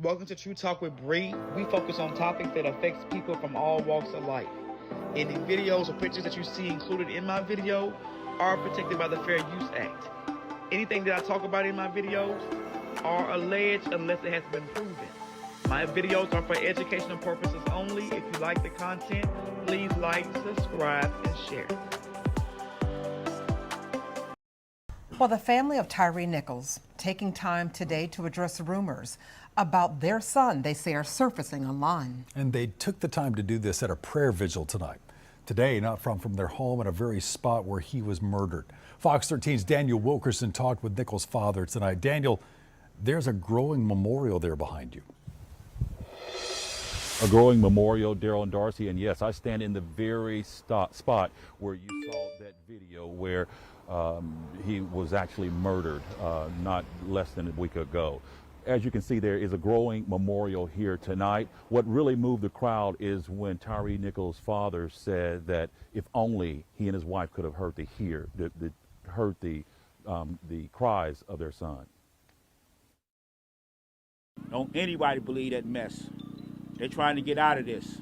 Welcome to True Talk with Bree. We focus on topics that affects people from all walks of life. Any videos or pictures that you see included in my video are protected by the Fair Use Act. Anything that I talk about in my videos are alleged unless it has been proven. My videos are for educational purposes only. If you like the content, please like, subscribe, and share. Well, the family of Tyre Nichols taking time today to address rumors about their son they say are surfacing online. And they took the time to do this at a prayer vigil tonight. Today, not from their home in a very spot where he was murdered. Fox 13's Daniel Wilkerson talked with Nichols' father tonight. Daniel, there's a growing memorial there behind you. A growing memorial, Daryl and Darcy, and yes, I stand in the very spot where you saw that video where he was actually murdered not less than a week ago. As you can see, there is a growing memorial here tonight. What really moved the crowd is when Tyre Nichols' father said that if only he and his wife could have heard the cries of their son. Don't anybody believe that mess. They're trying to get out of this,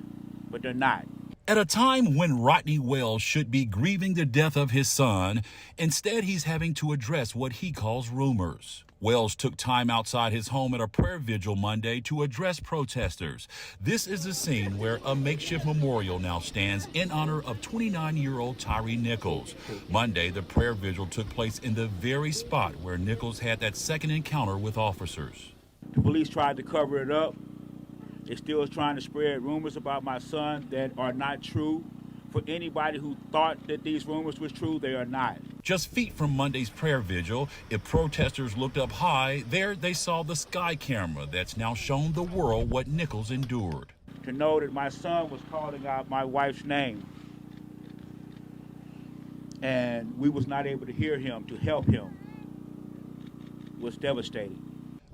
but they're not. At a time when Rodney Wells should be grieving the death of his son, instead he's having to address what he calls rumors. Wells took time outside his home at a prayer vigil Monday to address protesters. This is the scene where a makeshift memorial now stands in honor of 29-year-old Tyre Nichols. Monday, the prayer vigil took place in the very spot where Nichols had that second encounter with officers. The police tried to cover it up. They're still trying to spread rumors about my son that are not true. For anybody who thought that these rumors was true, they are not. Just feet from Monday's prayer vigil, if protesters looked up high, there they saw the sky camera that's now shown the world what Nichols endured. To know that my son was calling out my wife's name and we was not able to hear him, to help him, was devastating.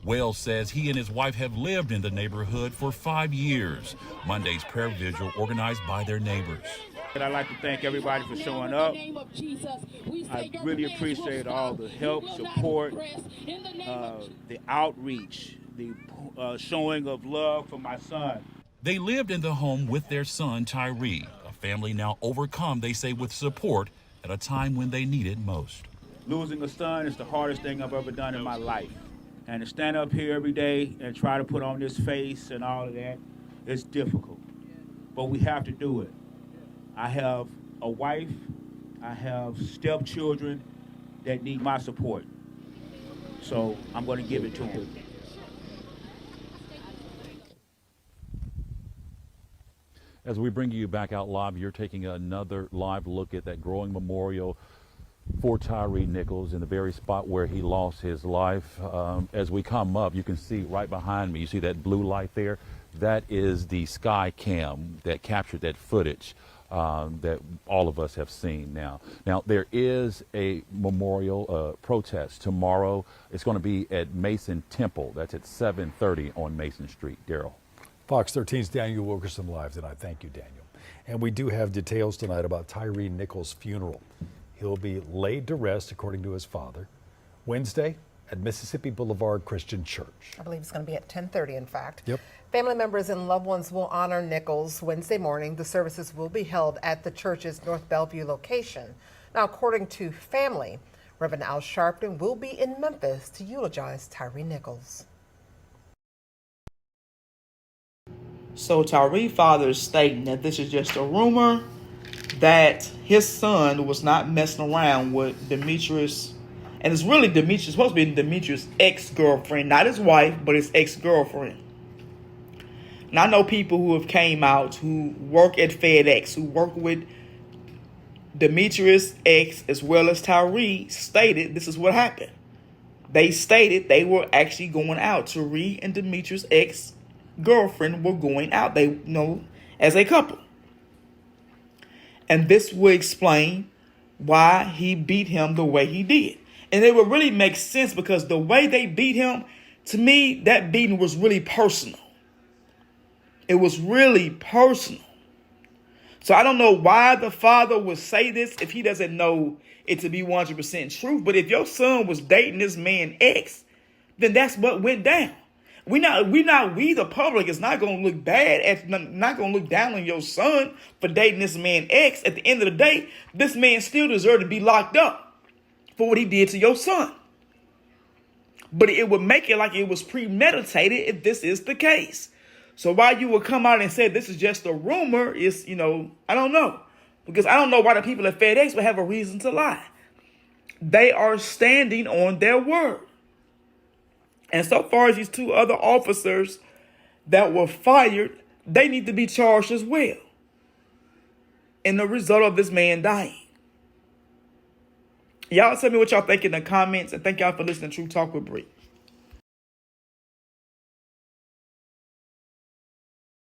Wells says he and his wife have lived in the neighborhood for 5 years. Monday's prayer vigil organized by their neighbors. And I'd like to thank everybody for showing up. I really appreciate all the help, support, the outreach, the showing of love for my son. They lived in the home with their son, Tyre, a family now overcome, they say, with support at a time when they need it most. Losing a son is the hardest thing I've ever done in my life. And to stand up here every day and try to put on this face and all of that, it's difficult. But we have to do it. I have a wife, I have stepchildren that need my support. So I'm going to give it to them. As we bring you back out live, you're taking another live look at that growing memorial for Tyre Nichols in the very spot where he lost his life. As we come up, you can see right behind me, you see that blue light there? That is the sky cam that captured that footage that all of us have seen now. Now, there is a memorial protest tomorrow. It's going to be at Mason Temple. That's at 7:30 on Mason Street. Daryl. Fox 13's Daniel Wilkerson live tonight. Thank you, Daniel. And we do have details tonight about Tyre Nichols' funeral. He'll be laid to rest, according to his father, Wednesday at Mississippi Boulevard Christian Church. I believe it's going to be at 10:30, in fact. Yep. Family members and loved ones will honor Nichols Wednesday morning. The services will be held at the church's North Bellevue location. Now, according to family, Reverend Al Sharpton will be in Memphis to eulogize Tyre Nichols. So Tyre's father is stating that this is just a rumor, that his son was not messing around with Demetrius, and it's really Demetrius, supposed to be Demetrius' ex-girlfriend, not his wife, but his ex-girlfriend. And I know people who have came out who work at FedEx, who work with Demetrius' ex as well as Tyre, stated this is what happened. They stated they were actually going out. Tyre and Demetrius' ex-girlfriend were going out, they know, as a couple. And this will explain why he beat him the way he did. And it would really make sense because the way they beat him, to me, that beating was really personal. It was really personal. So I don't know why the father would say this if he doesn't know it to be 100% true. But if your son was dating this man's ex, then that's what went down. We the public is not gonna look bad at, not gonna look down on your son for dating this man X. At the end of the day, this man still deserved to be locked up for what he did to your son. But it would make it like it was premeditated if this is the case. So why you would come out and say this is just a rumor is, I don't know. Because I don't know why the people at FedEx would have a reason to lie. They are standing on their word. And so far as these 2 other officers that were fired, they need to be charged as well in the result of this man dying. Y'all tell me what y'all think in the comments, and thank y'all for listening to True Talk with Bree.